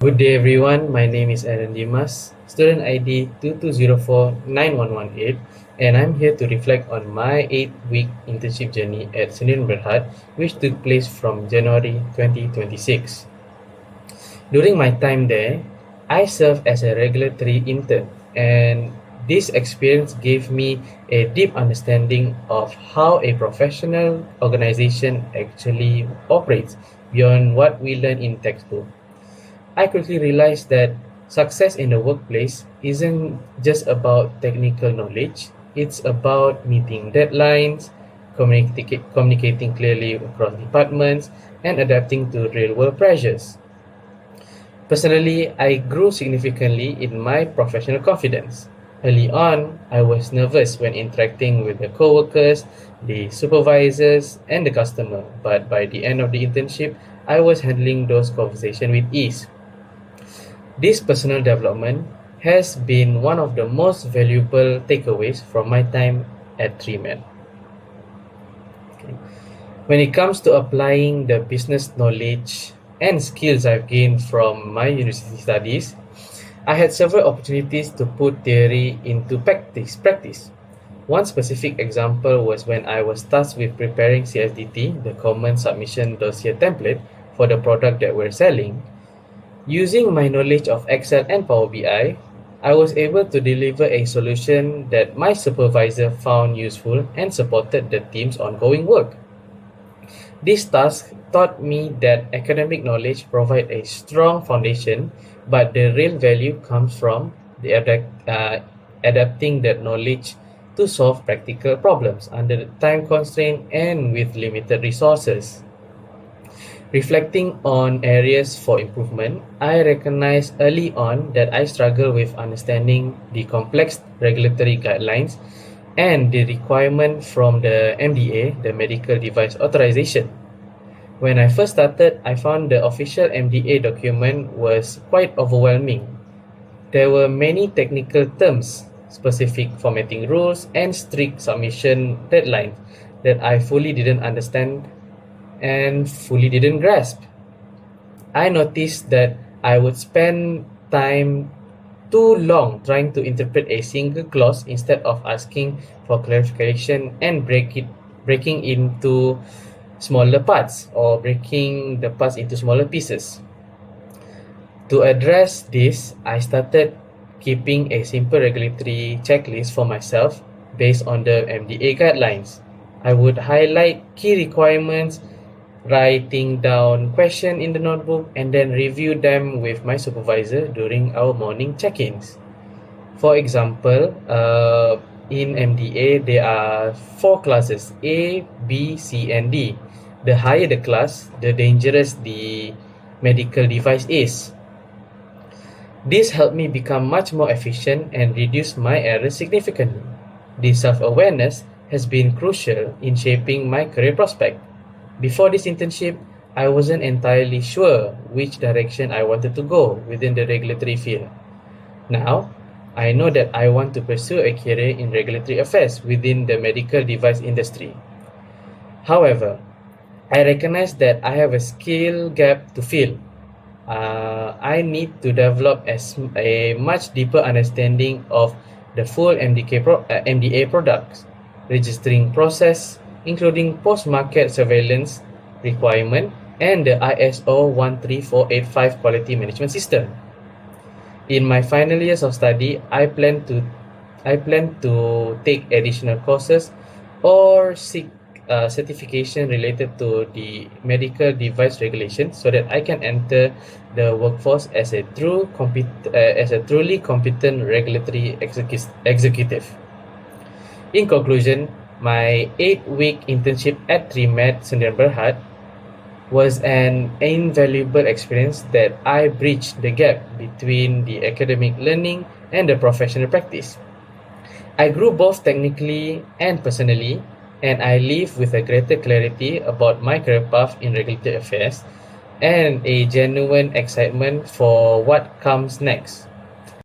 Good day everyone, my name is Aaron Dimas, student ID 22049118, and I'm here to reflect on my 8-week internship journey at Sdn Berhad, which took place from January 2026. During my time there, I served as a regulatory intern, and this experience gave me a deep understanding of how a professional organization actually operates beyond what we learn in textbook. I quickly realized that success in the workplace isn't just about technical knowledge, it's about meeting deadlines, communicating clearly across departments, and adapting to real world pressures. Personally, I grew significantly in my professional confidence. Early on, I was nervous when interacting with the coworkers, the supervisors, and the customer, but by the end of the internship, I was handling those conversations with ease. This personal development has been one of the most valuable takeaways from my time at 3med. Okay. When it comes to applying the business knowledge and skills I've gained from my university studies, I had several opportunities to put theory into practice. One specific example was when I was tasked with preparing CSDT, the Common Submission Dossier template, for the product that we're selling. Using my knowledge of Excel and Power BI, I was able to deliver a solution that my supervisor found useful and supported the team's ongoing work. This task taught me that academic knowledge provides a strong foundation, but the real value comes from adapting that knowledge to solve practical problems under time constraint and with limited resources. Reflecting on areas for improvement, I recognized early on that I struggled with understanding the complex regulatory guidelines and the requirement from the MDA, the Medical Device Authorization. When I first started, I found the official MDA document was quite overwhelming. There were many technical terms, specific formatting rules, and strict submission deadlines that I fully didn't understand and fully didn't grasp. I noticed that I would spend time too long trying to interpret a single clause instead of asking for clarification and breaking into smaller parts or breaking the parts into smaller pieces. To address this, I started keeping a simple regulatory checklist for myself based on the MDA guidelines. I would highlight key requirements, writing down questions in the notebook, and then review them with my supervisor during our morning check-ins. For example, in MDA, there are 4 classes: A, B, C, and D. The higher the class, the dangerous the medical device is. This helped me become much more efficient and reduce my errors significantly. This self-awareness has been crucial in shaping my career prospect. Before this internship, I wasn't entirely sure which direction I wanted to go within the regulatory field. Now, I know that I want to pursue a career in regulatory affairs within the medical device industry. However, I recognize that I have a skill gap to fill. I need to develop a much deeper understanding of the full MDA products, registering process, including post-market surveillance requirement and the ISO 13485 quality management system. In my final years of study, I plan to take additional courses or seek certification related to the medical device regulation so that I can enter the workforce as a truly competent regulatory executive. In conclusion, my 8-week internship at 3med Sdn Berhad was an invaluable experience that I bridged the gap between the academic learning and the professional practice. I grew both technically and personally, and I live with a greater clarity about my career path in regulatory affairs and a genuine excitement for what comes next.